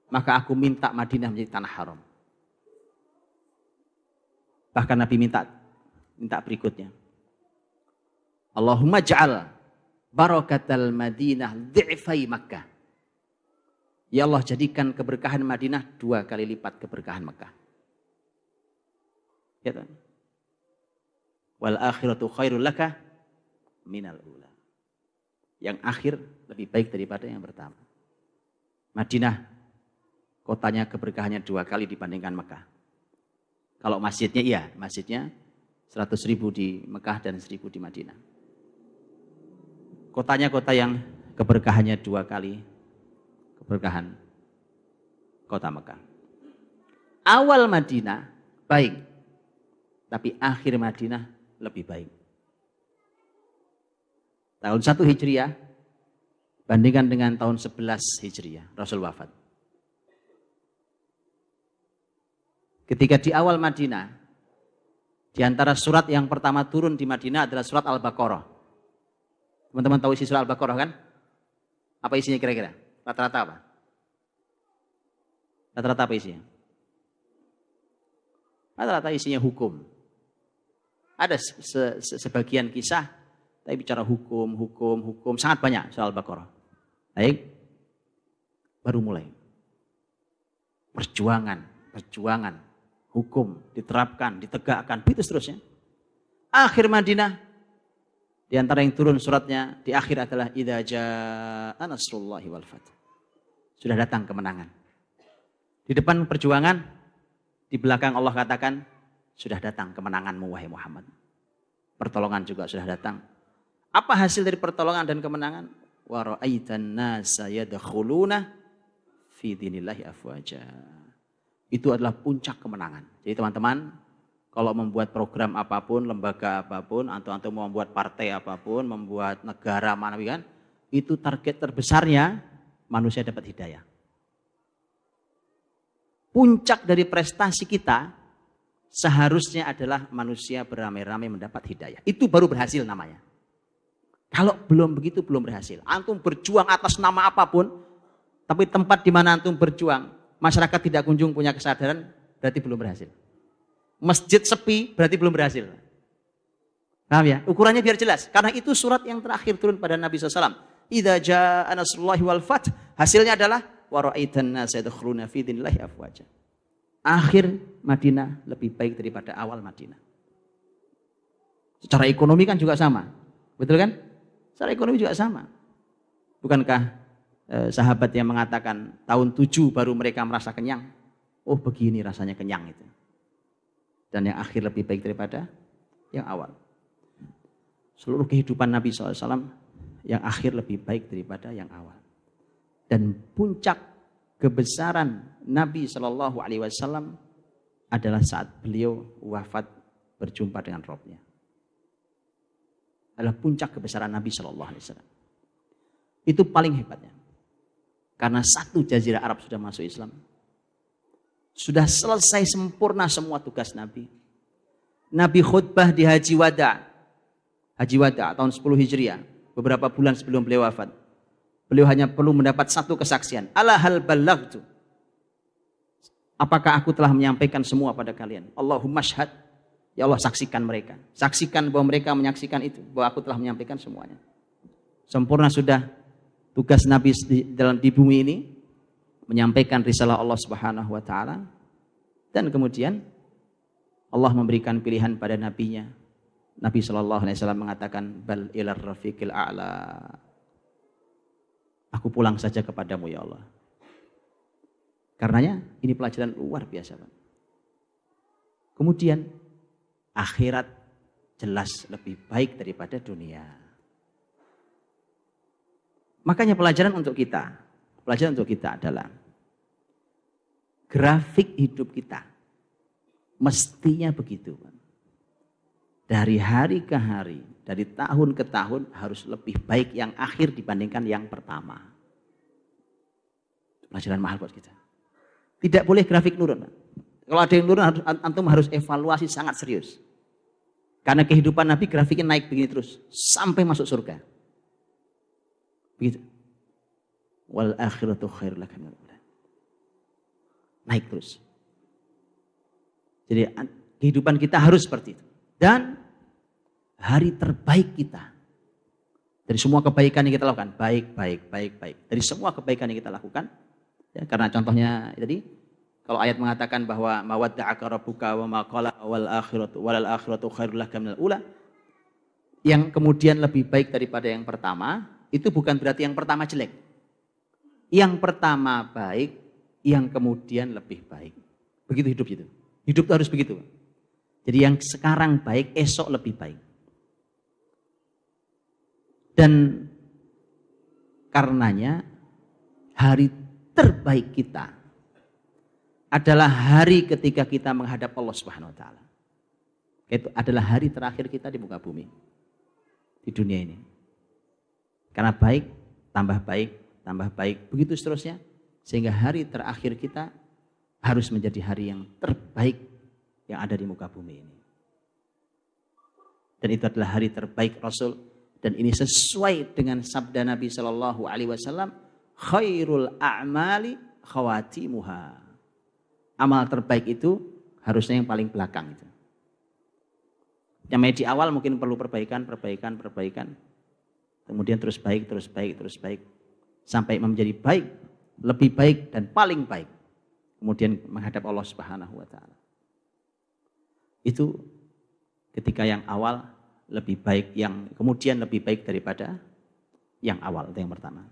Maka aku minta Madinah menjadi tanah haram. Bahkan Nabi minta berikutnya. Allahumma ja'al barakatal Madinah dhi'fai Makkah. Ya Allah, jadikan keberkahan Madinah 2 kali lipat keberkahan Makkah. Ya kan? Wal akhiratu khairul laka minal ula. Yang akhir lebih baik daripada yang pertama. Madinah kotanya keberkahannya 2 kali dibandingkan Mekah. Kalau masjidnya iya, masjidnya 100.000 di Mekah dan 1.000 di Madinah. Kotanya kota yang keberkahannya 2 kali keberkahan kota Mekah. Awal Madinah baik, tapi akhir Madinah lebih baik. Tahun 1 Hijriah bandingkan dengan tahun 11 Hijriah, Rasul wafat. Ketika di awal Madinah, di antara surat yang pertama turun di Madinah adalah surat Al-Baqarah. Teman-teman tahu isi surat Al-Baqarah kan? Apa isinya kira-kira? Rata-rata apa? Rata-rata apa isinya? Rata-rata isinya hukum. Ada sebagian kisah, tapi bicara hukum, sangat banyak soal Al-Baqarah. Baik, baru mulai. Perjuangan. Hukum diterapkan, ditegakkan, begitu seterusnya. Akhir Madinah, di antara yang turun suratnya di akhir adalah idza jaa nasrullahi wal fath. Sudah datang kemenangan. Di depan perjuangan, di belakang Allah katakan, sudah datang kemenanganmu wahai Muhammad. Pertolongan juga sudah datang. Apa hasil dari pertolongan dan kemenangan? Wa ra'aitan nasa yadkhuluna fi dinillahi afwaja. Itu adalah puncak kemenangan. Jadi teman-teman, kalau membuat program apapun, lembaga apapun, atau mau membuat partai apapun, membuat negara mana kan, itu target terbesarnya manusia dapat hidayah. Puncak dari prestasi kita seharusnya adalah manusia beramai-ramai mendapat hidayah. Itu baru berhasil namanya. Kalau belum begitu, belum berhasil. Antum berjuang atas nama apapun, tapi tempat di mana antum berjuang, masyarakat tidak kunjung punya kesadaran, berarti belum berhasil. Masjid sepi, berarti belum berhasil. Paham ya? Ukurannya biar jelas. Karena itu surat yang terakhir turun pada Nabi SAW. Idza jaa nasrullahi wal fath. Hasilnya adalah wa ra'aitan nasa yadkhuluna fi dinillahi afwaja. Akhir Madinah lebih baik daripada awal Madinah. Secara ekonomi kan juga sama. Betul kan? Secara ekonomi juga sama. Bukankah sahabat yang mengatakan tahun 7 baru mereka merasa kenyang. Oh begini rasanya kenyang itu. Dan yang akhir lebih baik daripada yang awal. Seluruh kehidupan Nabi SAW yang akhir lebih baik daripada yang awal. Dan puncak kebesaran Nabi SAW adalah saat beliau wafat berjumpa dengan Rabbnya. Adalah puncak kebesaran Nabi SAW. Itu paling hebatnya. Karena satu jazirah Arab sudah masuk Islam. Sudah selesai sempurna semua tugas Nabi. Nabi khutbah di Haji Wada. Haji Wada tahun 10 Hijriah. Beberapa bulan sebelum beliau wafat. Beliau hanya perlu mendapat satu kesaksian. Ala hal balaghtu. Apakah aku telah menyampaikan semua pada kalian? Allahumma syhad. Ya Allah, saksikan mereka. Saksikan bahwa mereka menyaksikan itu. Bahwa aku telah menyampaikan semuanya. Sempurna sudah tugas Nabi di bumi ini menyampaikan risalah Allah Subhanahu wa taala, dan kemudian Allah memberikan pilihan pada nabinya. Nabi sallallahu alaihi wasallam mengatakan bal ilar rafiqil a'la. Aku pulang saja kepadamu ya Allah. Karenanya ini pelajaran luar biasa, Pak. Kemudian akhirat jelas lebih baik daripada dunia. Makanya pelajaran untuk kita adalah grafik hidup kita mestinya begitu. Dari hari ke hari, dari tahun ke tahun harus lebih baik yang akhir dibandingkan yang pertama. Pelajaran mahal buat kita. Tidak boleh grafik nurun. Kalau ada yang nurun, antum harus evaluasi sangat serius. Karena kehidupan Nabi grafiknya naik begini terus sampai masuk surga. Begitu. Wal akhiratu khairul laka minal ula. Naik terus. Jadi kehidupan kita harus seperti itu. Dan hari terbaik kita dari semua kebaikan yang kita lakukan, baik. Dari semua kebaikan yang kita lakukan, ya, karena contohnya tadi, kalau ayat mengatakan bahwa mawadda'aka rabbuka wa ma qala walal akhiratu khairul laka minal ula, yang kemudian lebih baik daripada yang pertama, itu bukan berarti yang pertama jelek. Yang pertama baik, yang kemudian lebih baik. Begitu hidup itu. Hidup itu harus begitu. Jadi yang sekarang baik, esok lebih baik. Dan karenanya hari terbaik kita adalah hari ketika kita menghadap Allah Subhanahu wa taala. Itu adalah hari terakhir kita di muka bumi. Di dunia ini. Karena baik, tambah baik, begitu seterusnya. Sehingga hari terakhir kita harus menjadi hari yang terbaik yang ada di muka bumi ini. Dan itu adalah hari terbaik Rasul. Dan ini sesuai dengan sabda Nabi Shallallahu Alaihi Wasallam, khairul a'mali khawatimuha. Amal terbaik itu harusnya yang paling belakang itu. Yang di awal mungkin perlu perbaikan. Kemudian terus baik. Sampai menjadi baik, lebih baik dan paling baik. Kemudian menghadap Allah Subhanahu wa taala. Itu ketika yang awal lebih baik, yang kemudian lebih baik daripada yang awal, itu yang pertama.